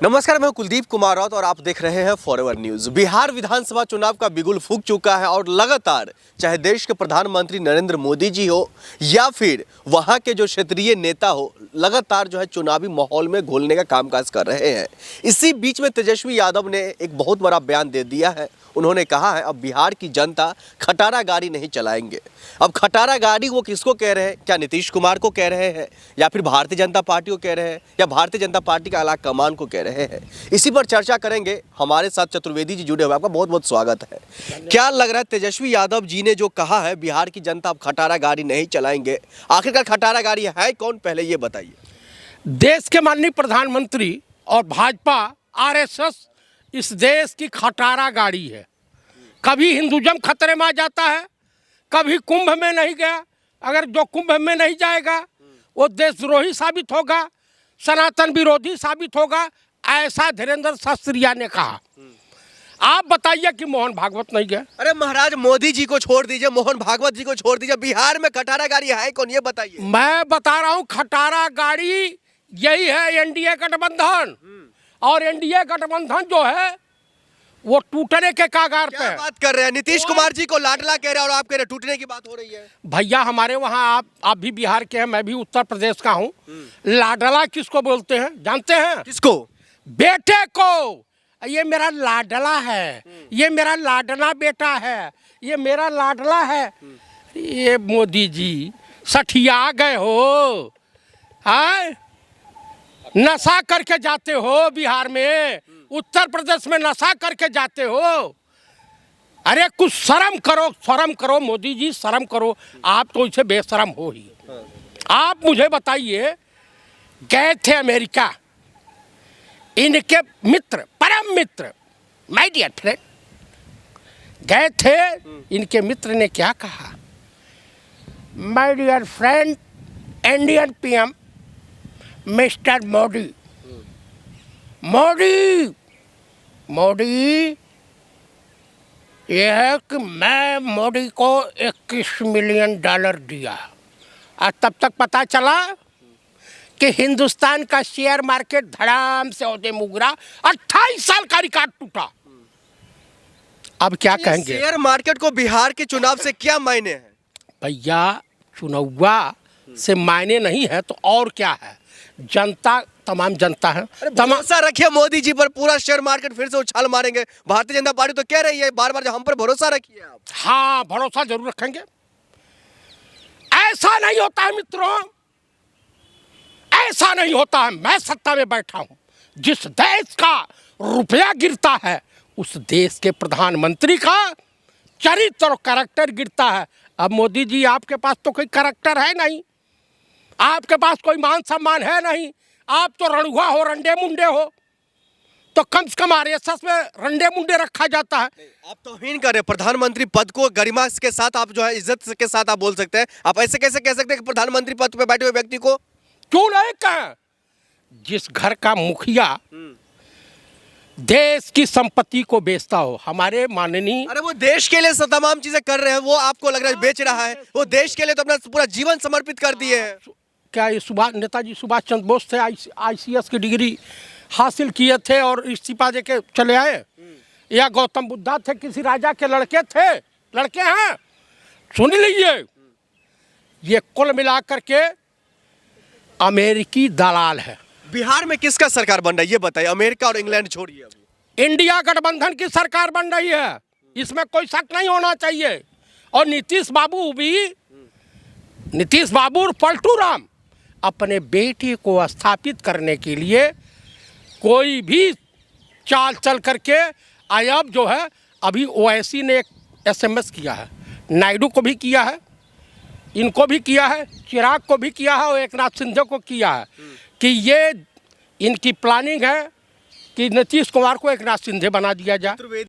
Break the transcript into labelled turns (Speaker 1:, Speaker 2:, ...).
Speaker 1: नमस्कार, मैं कुलदीप कुमार राउत और आप देख रहे हैं फॉरएवर न्यूज। बिहार विधानसभा चुनाव का बिगुल फूंक चुका है और लगातार चाहे देश के प्रधानमंत्री नरेंद्र मोदी जी हो या फिर वहां के जो क्षेत्रीय नेता हो, लगातार जो है चुनावी माहौल में घोलने का कामकाज कर रहे हैं। इसी बीच में तेजस्वी यादव ने एक बहुत बड़ा बयान दे दिया है। उन्होंने कहा है अब बिहार की जनता खटारा गाड़ी नहीं चलाएंगे। अब खटारा गाड़ी वो किसको कह रहे हैं? क्या नीतीश कुमार को कह रहे हैं या फिर भारतीय जनता पार्टी को कह रहे हैं या भारतीय जनता पार्टी का आला कमान को कह रहे हैं? इसी पर चर्चा करेंगे। हमारे साथ चतुर्वेदी जी जुड़े हुए, आपका बहुत बहुत स्वागत है। क्या लग रहा है तेजस्वी यादव जी ने जो कहा है बिहार की जनता अब खटारा गाड़ी नहीं चलाएंगे, आखिरकार खटारा गाड़ी है कौन, पहले ये बताइए।
Speaker 2: देश के माननीय प्रधानमंत्री और भाजपा आरएसएस इस देश की खटारा गाड़ी है। कभी हिंदुज़म खतरे में आ जाता है, कभी कुंभ में नहीं गया। अगर जो कुंभ में नहीं जाएगा वो देशद्रोही साबित होगा, सनातन विरोधी साबित होगा, ऐसा धीरेन्द्र शास्त्रिया ने कहा। आप बताइए कि मोहन भागवत नहीं गए?
Speaker 1: अरे महाराज, मोदी जी को छोड़ दीजिए, मोहन भागवत जी को छोड़ दीजिए, बिहार में खटारा गाड़ी है कौन, ये बताइए।
Speaker 2: मैं बता रहा हूँ, खटारा गाड़ी यही है एनडीए गठबंधन। और एनडीए गठबंधन जो है वो टूटने के कागार पे है।
Speaker 1: बात कर रहे हैं? नीतीश कुमार जी को लाडला कह रहे हैं और आप कह रहे हैं टूटने की बात हो रही है।
Speaker 2: भैया हमारे वहाँ आप भी बिहार के हैं, मैं भी उत्तर प्रदेश का हूँ। लाडला किसको बोलते हैं जानते हैं?
Speaker 1: किसको?
Speaker 2: बेटे को। ये मेरा लाडला है, ये मेरा लाडला बेटा है, ये मेरा लाडला है। ये मोदी जी सठिया गए हो, हाँ? नशा करके जाते हो बिहार में, उत्तर प्रदेश में नशा करके जाते हो। अरे कुछ शर्म करो, शर्म करो मोदी जी, शर्म करो। आप तो इसे बेशर्म हो ही। आप मुझे बताइए, गए थे अमेरिका, इनके मित्र, परम मित्र, माय डियर फ्रेंड, गए थे, इनके मित्र ने क्या कहा? My dear friend Indian PM mister Modi, Modi Modi, यह है कि मैं मोदी को 21 मिलियन डॉलर दिया। और तब तक पता चला कि हिंदुस्तान का शेयर मार्केट धड़ाम से औदे मुगरा, 28 साल का रिकॉर्ड टूटा। अब क्या कहेंगे?
Speaker 1: शेयर मार्केट को बिहार के चुनाव से क्या मायने हैं?
Speaker 2: भैया चुनावा से मायने नहीं है तो और क्या है? जनता, तमाम जनता है।
Speaker 1: भरोसा रखिए मोदी जी पर, पूरा शेयर मार्केट फिर से उछाल मारेंगे। भारतीय जनता पार्टी तो कह रही है बार बार, हम पर भरोसा रखिए आप।
Speaker 2: हाँ, भरोसा जरूर रखेंगे। ऐसा नहीं होता है मित्रों, ऐसा नहीं होता है। मैं सत्ता में बैठा हूं, जिस देश का रुपया गिरता है उस देश के प्रधानमंत्री का चरित्र और कैरेक्टर गिरता है। अब मोदी जी आपके पास तो कोई कैरेक्टर है नहीं, आपके पास कोई मान सम्मान है नहीं, आप तो रणुआ हो, रंडे मुंडे हो। तो कम से कम आरएसएस में रंडे मुंडे रखा जाता है।
Speaker 1: आप तौहीन कर रहे हैं प्रधानमंत्री पद को, गरिमा के साथ आप जो है इज्जत के साथ आप बोल सकते हैं। आप ऐसे कैसे कह सकते हैं कि प्रधानमंत्री पद पे बैठे हुए व्यक्ति को?
Speaker 2: क्यों नहीं कहें? जिस घर का मुखिया देश की संपत्ति को बेचता हो, हमारे माननीय,
Speaker 1: अरे वो देश के लिए तमाम चीजें कर रहे हैं, वो आपको लग रहा है बेच रहा है? वो देश के लिए तो अपना पूरा जीवन समर्पित कर दिए हैं।
Speaker 2: क्या ये नेताजी सुभाष चंद्र बोस थे, आईसीएस की डिग्री हासिल किए थे और इस्तीफा दे के चले आए? या गौतम बुद्धा थे, किसी राजा के लड़के थे, लड़के हैं? सुन लीजिए, ये कुल मिलाकर के अमेरिकी दलाल है।
Speaker 1: बिहार में किसका सरकार बन रहा है ये बताइए? अमेरिका और इंग्लैंड छोड़िए, अभी
Speaker 2: इंडिया गठबंधन की सरकार बन रही है, इसमें कोई शक नहीं होना चाहिए। और नीतीश बाबू और पलटू राम अपने बेटे को स्थापित करने के लिए कोई भी चाल चल करके अब जो है, अभी ओवैसी ने एक एसएमएस किया है, नायडू को भी किया है, इनको भी किया है, चिराग को भी किया है और एकनाथ शिंदे को किया है कि ये इनकी प्लानिंग है कि नीतीश कुमार को एकनाथ शिंदे बना दिया जाए।